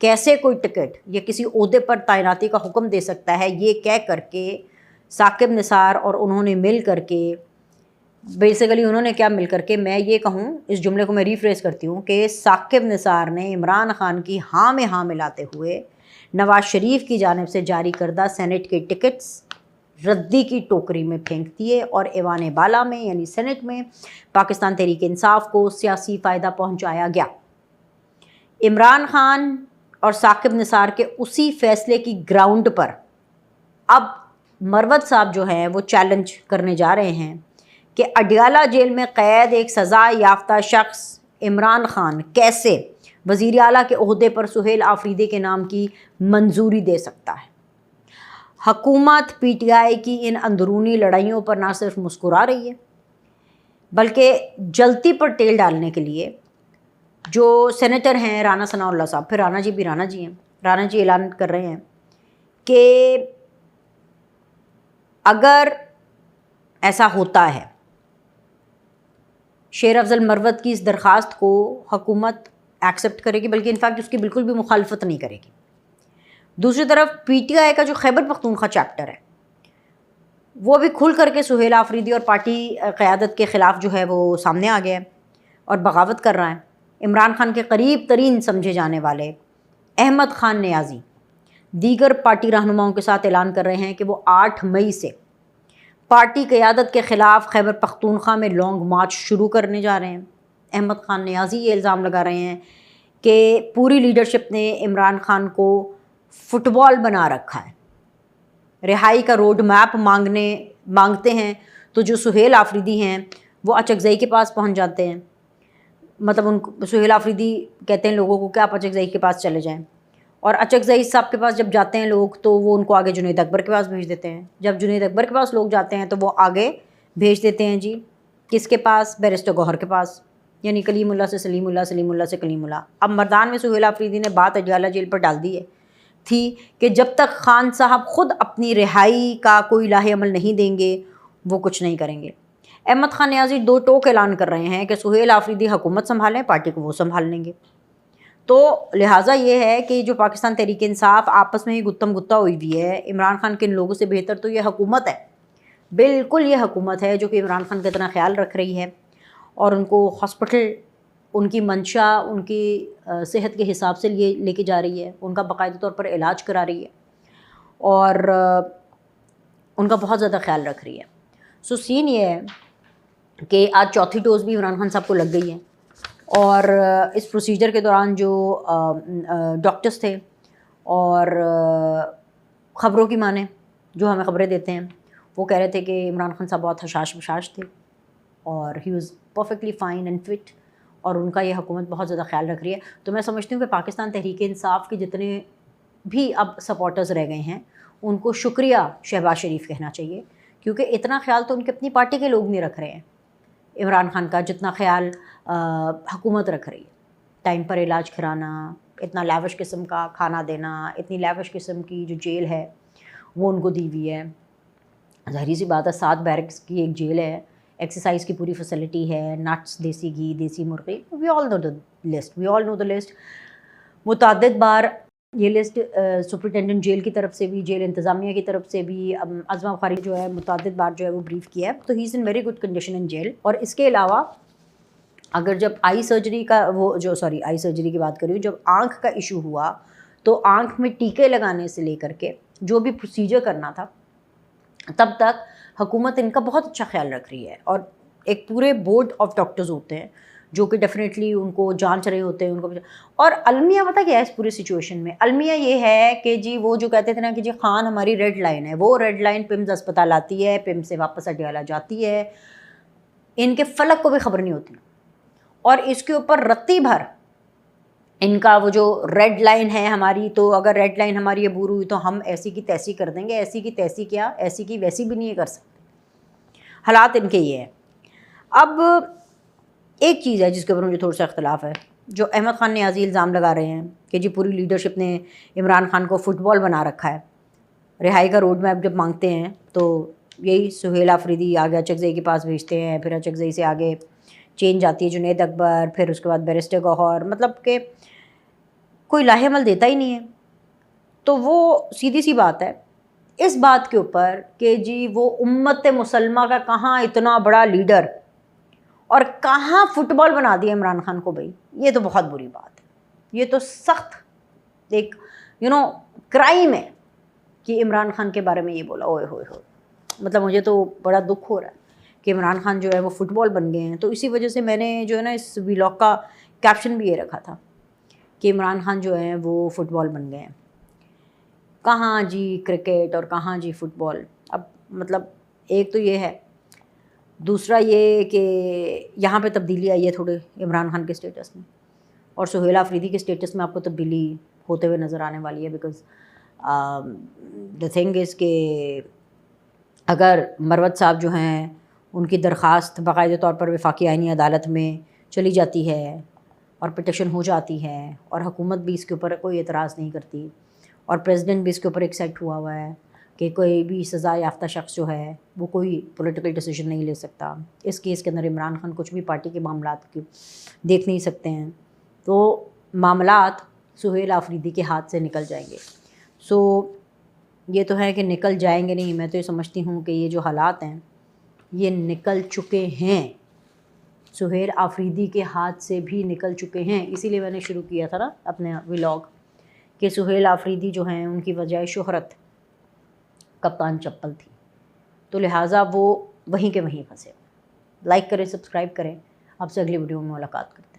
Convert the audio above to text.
کیسے کوئی ٹکٹ یا کسی عہدے پر تعیناتی کا حکم دے سکتا ہے، یہ کہہ کر کے ثاقب نثار اور انہوں نے مل کر کے، بیسیکلی انہوں نے کیا مل کر کے، میں یہ کہوں اس جملے کو میں ریفریز کرتی ہوں کہ ثاقب نثار نے عمران خان کی ہاں میں ہاں ملاتے ہوئے نواز شریف کی جانب سے جاری کردہ سینٹ کے ٹکٹس ردی کی ٹوکری میں پھینک دیے اور ایوان بالا میں یعنی سینٹ میں پاکستان تحریک انصاف کو سیاسی فائدہ پہنچایا گیا۔ عمران خان اور ثاقب نثار کے اسی فیصلے کی گراؤنڈ پر اب مروت صاحب جو ہیں وہ چیلنج کرنے جا رہے ہیں کہ اڈیالہ جیل میں قید ایک سزا یافتہ شخص عمران خان کیسے وزیر اعلیٰ کے عہدے پر سہیل آفریدی کے نام کی منظوری دے سکتا ہے۔ حکومت پی ٹی آئی کی ان اندرونی لڑائیوں پر نہ صرف مسکرا رہی ہے بلکہ جلتی پر تیل ڈالنے کے لیے جو سینیٹر ہیں رانا ثناء اللہ صاحب، پھر رانا جی بھی رانا جی ہیں، رانا جی اعلان کر رہے ہیں کہ اگر ایسا ہوتا ہے شیر افضل مروت کی اس درخواست کو حکومت ایکسیپٹ کرے گی، بلکہ انفیکٹ اس کی بالکل بھی مخالفت نہیں کرے گی۔ دوسری طرف پی ٹی آئی کا جو خیبر پختونخوا چیپٹر ہے وہ بھی کھل کر کے سہیل آفریدی اور پارٹی قیادت کے خلاف جو ہے وہ سامنے آ گیا ہے اور بغاوت کر رہا ہے۔ عمران خان کے قریب ترین سمجھے جانے والے احمد خان نیازی دیگر پارٹی رہنماؤں کے ساتھ اعلان کر رہے ہیں کہ وہ 8 مئی سے پارٹی قیادت کے خلاف خیبر پختونخوا میں لانگ مارچ شروع کرنے جا رہے ہیں۔ احمد خان نیازی یہ الزام لگا رہے ہیں کہ پوری لیڈرشپ نے عمران خان کو فٹ بال بنا رکھا ہے، رہائی کا روڈ میپ مانگتے ہیں تو جو سہیل آفریدی ہیں وہ اچکزئی کے پاس پہنچ جاتے ہیں، مطلب سہیل آفریدی کہتے ہیں لوگوں کو کہ آپ اچکزئی کے پاس چلے جائیں، اور اچکزئی صاحب کے پاس جب جاتے ہیں لوگ تو وہ ان کو آگے جنید اکبر کے پاس بھیج دیتے ہیں، جب جنید اکبر کے پاس لوگ جاتے ہیں تو وہ آگے بھیج دیتے ہیں جی کس کے پاس، بیرسٹر گوہر کے پاس، یعنی کلیم اللہ سے سلیم اللہ، سلیم اللہ سے کلیم اللہ۔ اب مردان میں سہیل آفریدی نے بات اڈیالہ جیل پر ڈال دی ہے تھی کہ جب تک خان صاحب خود اپنی رہائی کا کوئی لاہ عمل نہیں دیں گے وہ کچھ نہیں کریں گے۔ احمد خان نیازی 2 ٹوک اعلان کر رہے ہیں کہ سہیل آفریدی حکومت سنبھالیں، پارٹی کو وہ سنبھال لیں گے۔ تو لہٰذا یہ ہے کہ جو پاکستان تحریک انصاف آپس میں ہی گتم گتا ہوئی بھی ہے، عمران خان کے ان لوگوں سے بہتر تو یہ حکومت ہے، بالکل یہ حکومت ہے جو کہ عمران خان کا اتنا خیال رکھ رہی ہے اور ان کو ہاسپٹل ان کی منشا ان کی صحت کے حساب سے لے کے جا رہی ہے، ان کا باقاعدہ طور پر علاج کرا رہی ہے اور ان کا بہت زیادہ خیال رکھ رہی ہے۔ سو سین یہ ہے کہ آج 4تھی ڈوز بھی عمران خان صاحب کو لگ گئی ہے، اور اس پروسیجر کے دوران جو ڈاکٹرز تھے اور خبروں کی مانیں جو ہمیں خبریں دیتے ہیں وہ کہہ رہے تھے کہ عمران خان صاحب بہت حشاش بشاش تھے اور he was perfectly fine and fit, اور ان کا یہ حکومت بہت زیادہ خیال رکھ رہی ہے۔ تو میں سمجھتی ہوں کہ پاکستان تحریک انصاف کے جتنے بھی اب سپورٹرز رہ گئے ہیں ان کو شکریہ شہباز شریف کہنا چاہیے، کیونکہ اتنا خیال تو ان کی اپنی پارٹی کے لوگ نہیں رکھ رہے ہیں عمران خان کا جتنا خیال حکومت رکھ رہی ہے۔ ٹائم پر علاج کرانا، اتنا لیوش قسم کا کھانا دینا، اتنی لیوش قسم کی جو جیل ہے وہ ان کو دی ہوئی ہے۔ ظاہری سی بات ہے 7 بیرکس کی ایک جیل ہے، ایکسرسائز کی پوری فیسلٹی ہے، نٹس، دیسی گھی، دیسی مرغی، وی آل نو دا لسٹ۔ متعدد بار یہ لسٹ سپرنٹینڈنٹ جیل کی طرف سے بھی، جیل انتظامیہ کی طرف سے بھی عظمہ بخاری جو ہے متعدد بار جو ہے وہ بریف کیا ہے، تو he is in very good condition in jail. اور اس کے علاوہ اگر جب آئی سرجری کی بات کری، جب آنکھ کا ایشو ہوا تو آنکھ میں ٹیکے لگانے سے لے کر کے جو بھی پروسیجر کرنا تھا تب تک حکومت ان کا بہت اچھا خیال رکھ رہی ہے، اور ایک پورے بورڈ آف ڈاکٹرز ہوتے ہیں جو کہ ڈیفینیٹلی ان کو جانچ رہے ہوتے ہیں ان کو۔ اور المیہ پتہ کیا ہے اس پوری سچویشن میں؟ المیہ یہ ہے کہ جی وہ جو کہتے تھے نا کہ جی خان ہماری ریڈ لائن ہے، وہ ریڈ لائن پمز اسپتال آتی ہے، پمز سے واپس اڈیالہ جاتی ہے، ان کے فلک کو بھی خبر نہیں ہوتی، اور اس کے اوپر رتی بھر ان کا وہ جو ریڈ لائن ہے ہماری، تو اگر ریڈ لائن ہماری عبور ہوئی تو ہم ایسی کی تیسی کر دیں گے، ایسی کی تیسی کیا، ایسی کی ویسی بھی نہیں کر سکتے۔ حالات ان کے یہ ہیں۔ اب ایک چیز ہے جس کے اوپر مجھے تھوڑا سا اختلاف ہے، جو احمد خان نیازی الزام لگا رہے ہیں کہ جی پوری لیڈرشپ نے عمران خان کو فٹ بال بنا رکھا ہے، رہائی کا روڈ میپ جب مانگتے ہیں تو یہی سہیل آفریدی آگے اچکزئی کے پاس بھیجتے ہیں، پھر اچکزئی سے آگے چین جاتی ہے جنید اکبر، پھر اس کے بعد بیرسٹر گوہر، مطلب کہ کوئی لاہ عمل دیتا ہی نہیں ہے. تو وہ سیدھی سی بات ہے اس بات کے اوپر کہ جی وہ امت مسلمہ کا کہاں اتنا بڑا لیڈر اور کہاں فٹ بال بنا دیا عمران خان کو. بھائی یہ تو بہت بری بات ہے, یہ تو سخت ایک کرائم ہے کہ عمران خان کے بارے میں یہ بولا. اوئے ہوئے ہوئے, مطلب مجھے تو بڑا دکھ ہو رہا ہے کہ عمران خان جو ہے وہ فٹ بال بن گئے ہیں. تو اسی وجہ سے میں نے جو ہے نا اس ولاگ کا کیپشن بھی یہ رکھا تھا کہ عمران خان جو ہیں وہ فٹ بال بن گئے ہیں. کہاں جی کرکٹ اور کہاں جی فٹ بال. اب مطلب ایک تو یہ ہے, دوسرا یہ کہ یہاں پہ تبدیلی آئی ہے تھوڑے عمران خان کے اسٹیٹس میں, اور سہیل آفریدی کے اسٹیٹس میں آپ کو تبدیلی ہوتے ہوئے نظر آنے والی ہے. بیکاز دا تھنگ از کہ اگر مروت صاحب جو ہیں ان کی درخواست باقاعدہ طور پر وفاقی آئینی عدالت میں چلی جاتی ہے اور پٹیشن ہو جاتی ہے اور حکومت بھی اس کے اوپر کوئی اعتراض نہیں کرتی اور پریزیڈنٹ بھی اس کے اوپر ایکسیپٹ ہوا ہوا ہے کہ کوئی بھی سزا یافتہ شخص جو ہے وہ کوئی پولیٹیکل ڈیسیجن نہیں لے سکتا. اس کیس کے اندر عمران خان کچھ بھی پارٹی کے معاملات کی دیکھ نہیں سکتے ہیں, تو معاملات سہیل آفریدی کے ہاتھ سے نکل جائیں گے. یہ تو ہے کہ نکل جائیں گے نہیں, میں تو یہ سمجھتی ہوں کہ یہ جو حالات ہیں یہ نکل چکے ہیں, سہیل آفریدی کے ہاتھ سے بھی نکل چکے ہیں. اسی لیے میں نے شروع کیا تھا نا اپنے ولاگ کہ سہیل آفریدی جو ہیں ان کی وجہ شہرت کپتان چپل تھی, تو لہٰذا وہ وہیں کے وہیں پھنسے. لائک کریں, سبسکرائب کریں. آپ سے اگلی ویڈیو میں ملاقات کریں.